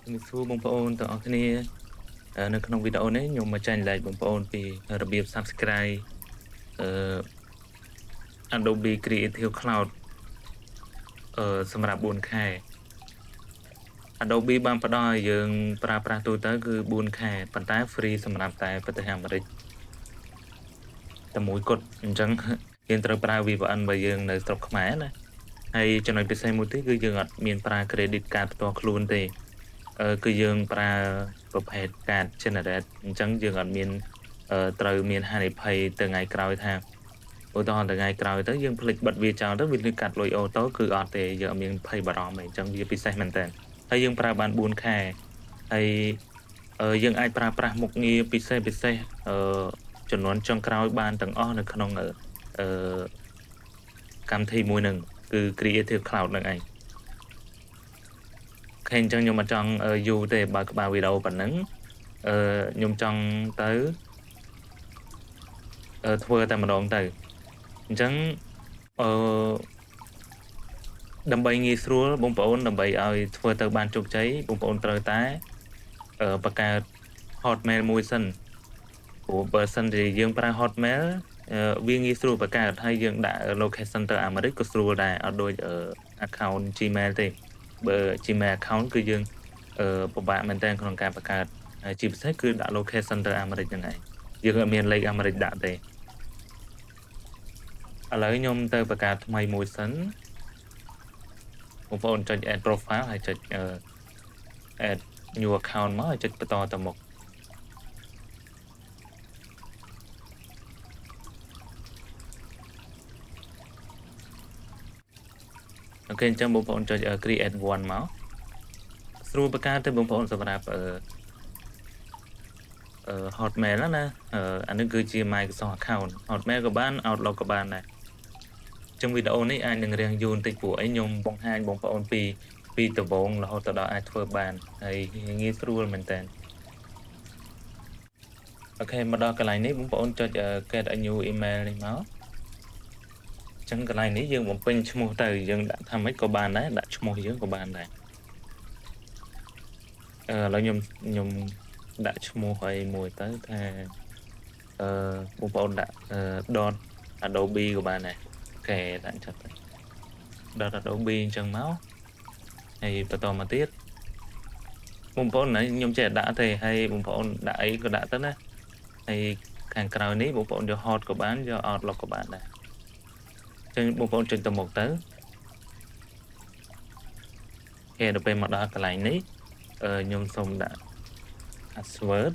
ជំរាបសួរបងប្អូនទាំងអស់គ្នានៅក្នុងវីដេអូនេះខ្ញុំមកចែករំលែកបងប្អូនពីរបៀប Subscribe អឺ Adobe Creative Cloud សម្រាប់4ខែ Adobe បានផ្ដល់ឲ្យយើងប្រើប្រាស់ទូទៅគឺ4ខែប៉ុន្តែ free សម្រាប់តែប្រទេសអាមេរិកតែមួយគត់អញ្ចឹងយើងត្រូវប្រើ VPN របស់យើងនៅស្រុកខ្មែរណាហើយចំណុចពិសេសមួយទៀតគឺយើងអត់មានប្រើ credit card ផ្ទាល់ខ្លួនទេគឺយើងប្រើប្រភេទ card generate អញ្ចឹងយើងអត់មានត្រូវមានហានិភ័យទៅថ្ងៃក្រោយថាឧទាហរណ៍ទៅថ្ងៃក្រោយទៅយើងភ្លេចបិទវាចោលទៅវានឹងកាត់លុយអូតូគឺអត់ទេយើងអត់មានភ័យបារម្ភទេអញ្ចឹងវាពិសេសមែនតើហើយយើងប្រើបាន4ខែហើយយើងអាចប្រើប្រាស់មុខងារពិសេសចំនួនចុងក្រោយបានទាំងអស់នៅក្នុងកម្មវិធីមួយហ្នឹងគឺ Creative Cloud ហ្នឹងឯងឃើញអញ្ចឹងខ្ញុំអត់ចង់យូរទេបើក្បាលវីដេអូប៉ុណ្ណឹងខ្ញុំចង់ទៅធ្វើតែម្ដងទៅអញ្ចឹងអឺដើម្បីងាយស្រួលបងប្អូនដើម្បីឲ្យធ្វើទៅបានជោគជ័យបងប្អូនត្រូវតែបង្កើត Hotmail មួយសិនព្រោះបើសិនជាយើងប្រើ Hotmail វាងាយស្រួលបង្កើតហើយយើងដាក់ location ទៅអាមេរិកក៏ស្រួលដែរអត់ដូចaccount Gmail ទេបើ Gmail account គឺយើងពិបាកមែនទែនក្នុងការបង្កើតហើយជាពិសេសគឺដាក់ location ទៅអាមេរិកហ្នឹងឯងយើងអត់មានលេខអាមេរិកដាក់ទេឥឡូវខ្ញុំទៅបង្កើតថ្មីមួយសិនបងប្អូនចុច add profile ហើយចុចadd new account មកហើយចុចបន្តទៅមុខអូខេអញ្ចឹងបងប្អូនចុច create one មកស្រួលបង្កើតទៅបងប្អូនសម្រាប់Hotmail ណាអានេះគឺជា Microsoft account Hotmail ក៏បាន Outlook ក៏បានដែរចឹងវីដេអូនេះអាចនឹងរាងយូរបន្តិចព្រោះអីខ្ញុំបង្ហាញបងប្អូនពីដំបូងរហូតដល់អាចធ្វើបានហើយងាយស្រួលមែនតើអូខេមកដល់កន្លែងនេះបងប្អូនចុច get a new email នេះមកចឹងកន្លែងនេះយើងបំពេញឈ្មោះទៅយើងដាក់ថាម៉េចក៏បានដែរដាក់ឈ្មោះយើងក៏បានដែរឥឡូវខ្ញុំដាក់ឈ្មោះអីមួយទៅថាបងប្អូនដាក់ dot adobe ក៏បានដែរអូខេដាក់ចុចទៅ dot adobe អញ្ចឹងមកហើយបន្តមកទៀតបងប្អូនខ្ញុំចេះដាក់ទេហើយបងប្អូនដាក់អីក៏ដាក់ទៅណាហើយខាងក្រោយនេះបងប្អូនយក hot ក៏បានយក outlook ក៏បានដែរអញ្ចឹងបងប្អូនចុចទៅមុខទៅគេដល់ពេលមកដល់កន្លែងនេះខ្ញុំសូមដាក់ password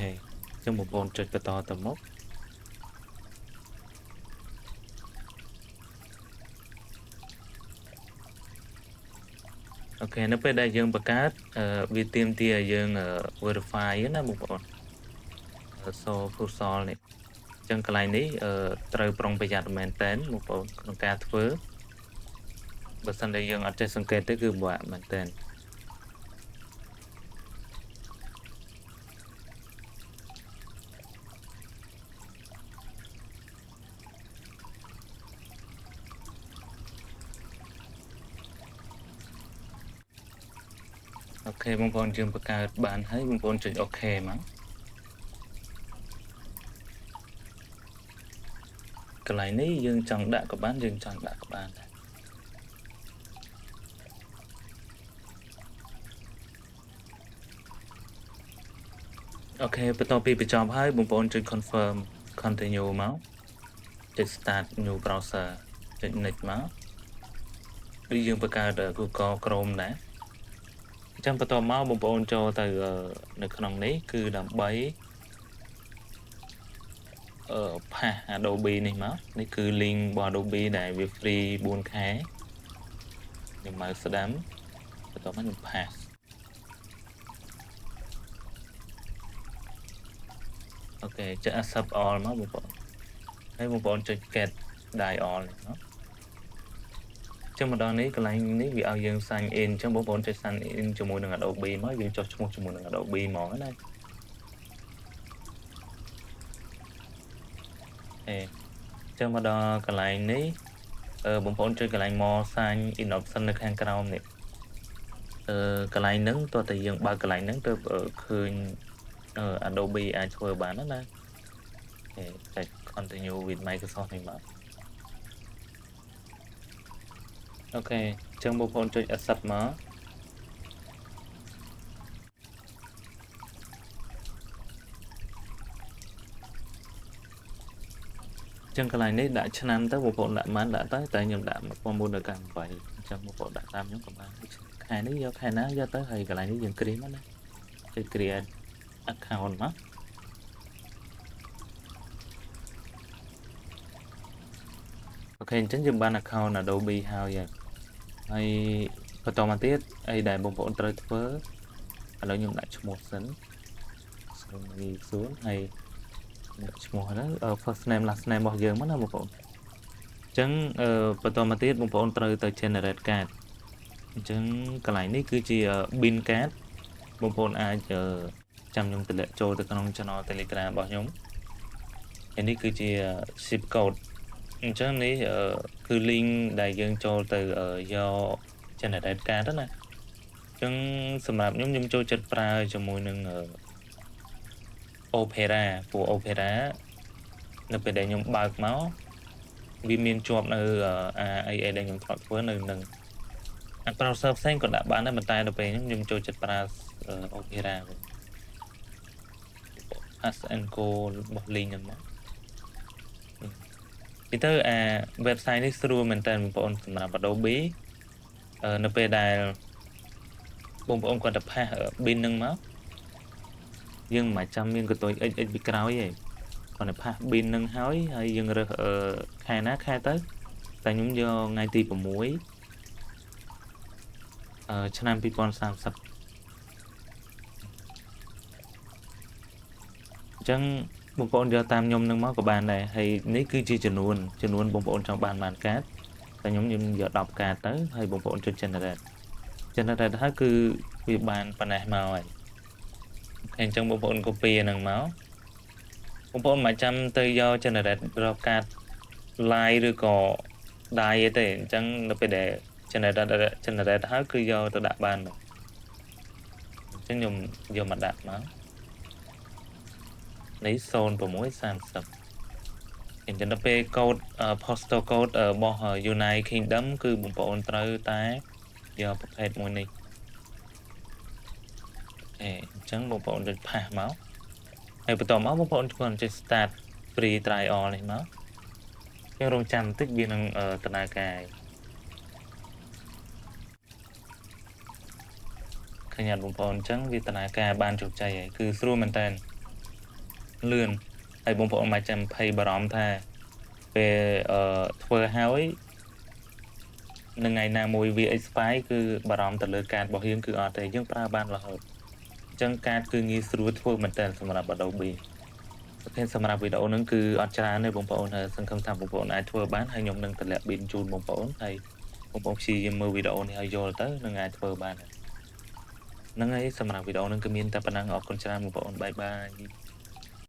ហើយអញ្ចឹងបងប្អូនចុចបន្តទៅមុខអូខេនៅពេលដែលយើងបង្កើតវាទាមទារឲ្យយើង verify ណាបងប្អូនfull sol នេះអញ្ចឹងកន្លែងនេះត្រូវប្រុងប្រយ័ត្នមែនតើបងប្អូនក្នុងការធ្វើបើសិនតែយើងអត់ចេះសង្កេតទេគឺពិបាកមែនតើអូខេបងប្អូនយើងបង្កើតបានហើយបងប្អូនចុចអូខេមកកន្លែងនេះយើងចង់ដាក់ក៏បានយើងចង់ដាក់ក៏បានដែរអូខេបន្ទាប់ពីបញ្ចប់ហើយបងប្អូនចុច confirm continue មកចុច start new browser ចុច next មកឬយើងបង្កើត Google Chrome ដែរអញ្ចឹងបន្ទាប់មកបងប្អូនចូលទៅនៅក្នុងនេះគឺដើម្បីផាស Adobe នេះមកនេះគឺ link របស់ Adobe ដែលវា free 4ខែខ្ញុំមកស្ដាំបន្ទាប់មកខ្ញុំផាសអូខេចុច accept all មកបងប្អូនហើយបងប្អូនចុច get die all នេះមកចឹងមកដល់នេះកន្លែងនេះវាឲ្យយើង sign in អញ្ចឹងបងប្អូនចុច sign in ជាមួយនឹង Adobe មកយើងចុះឈ្មោះជាមួយនឹង Adobe ហ្មងណា ចឹងមកដល់កន្លែងនេះបងប្អូនចុចកន្លែង more sign in option នៅខាងក្រោមនេះកន្លែងហ្នឹងតោះតែយើងបើកកន្លែងហ្នឹងទើបឃើញAdobe អាចធ្វើបានណាចុច continue with Microsoft នេះមកអូខេចឹងបងប្អូនចុច accept មកចឹងកន្លែងនេះដាក់ឆ្នាំទៅបងប្អូនដាក់បានដាក់ទៅតែខ្ញុំដាក់1998អញ្ចឹងបងប្អូនដាក់តាមខ្ញុំក៏បានខែនេះយកខែណាយកទៅហើយកន្លែងនេះយើង create មកណាចុច create account មកអូខេអញ្ចឹងយើងបាន account Adobe ហើយបន្តមកទៀតអីដែលបងប្អូនត្រូវធ្វើឥឡូវខ្ញុំដាក់ឈ្មោះសិនសូមងាយស្រួលហើយឈ្មោះហ្នឹង first name last name របស់យើងមកណាបងប្អូនអញ្ចឹងបន្តមកទៀតបងប្អូនត្រូវទៅ generate card អញ្ចឹងកន្លែងនេះគឺជា bin card បងប្អូនអាចចាំខ្ញុំតម្លាក់ចូលទៅក្នុង channel Telegram របស់ខ្ញុំហើយនេះគឺជា zip code អញ្ចឹងនេះគឺ link ដែលយើងចូលទៅយក generate card ណាអញ្ចឹងសម្រាប់ខ្ញុំចូលចិត្តប្រើជាមួយនឹងOpera ព្រោះ Opera នៅពេលដែលខ្ញុំបើកមកវាមានជាប់នៅអីដែលខ្ញុំធ្លាប់ធ្វើនៅនឹងbrowser ផ្សេងក៏ដាក់បានដែរប៉ុន្តែដល់ពេលខ្ញុំចូលចិត្តប្រើ Opera Pass and Go របស់ link ហ្នឹងមកពីទៅwebsite នេះស្រួលមែនតើបងប្អូនសម្រាប់ Adobe នៅពេលដែលបងប្អូនគាត់ទៅផាស bin ហ្នឹងមកយើងមិនចាំមានកន្ទុយ XX ពីក្រោយទេគាត់ទៅផាស bin ហ្នឹងហើយយើងរើសខែណាខែទៅតែខ្ញុំយកថ្ងៃទី6ឆ្នាំ2030អញ្ចឹងបងប្អូនយកតាមខ្ញុំនឹងមកក៏បានដែរហើយនេះគឺជាចំនួនបងប្អូនចង់បានកាតតែខ្ញុំយក10កាតទៅហើយបងប្អូនចុច generate ហើយគឺវាបានប៉ុណ្ណេះមកហើយអញ្ចឹងបងប្អូន copy ហ្នឹងមកបងប្អូនមិនចាំទៅយក generate រកកាត line ឬក៏ die ទេអញ្ចឹងនៅពេលដែល generate ហើយគឺយកទៅដាក់បានអញ្ចឹងខ្ញុំយកមកដាក់មកនេះ0630អញ្ចឹងដល់ពេល code postal code របស់ United Kingdom គឺបងប្អូនត្រូវតែយកប្រភេទមួយនេះអញ្ចឹងបងប្អូនចុចផាសមកហើយបន្តមកបងប្អូនគ្រាន់ចុច start free trial នេះមកយើងរងចាំបន្តិចវានឹងដំណើរការឃើញអត់បងប្អូនអញ្ចឹងវាដំណើរការបានជោគជ័យហើយគឺស្រួលមែនតើលឿនហើយបងប្អូនមិនចាំភ័យបារម្ភថាពេលធ្វើហើយនឹងថ្ងៃណាមួយវា expire គឺបារម្ភទៅលើកាតរបស់យើងគឺអត់ទេយើងប្រើបានរហូតអញ្ចឹងកាតគឺងាយស្រួលធ្វើមែនតើសម្រាប់ Adobe ប្រភេទសម្រាប់វីដេអូហ្នឹងគឺអត់ច្រើនទេបងប្អូនហើយសង្ឃឹមថាបងប្អូនអាចធ្វើបានហើយខ្ញុំនឹងតម្លាក់ bin ជូនបងប្អូនហើយបងប្អូនព្យាយាមមើលវីដេអូនេះឲ្យយល់ទៅនឹងអាចធ្វើបានហ្នឹងហើយសម្រាប់វីដេអូហ្នឹងគឺមានតែប៉ុណ្ណឹងអរគុណច្រើនបងប្អូនបាយបាយ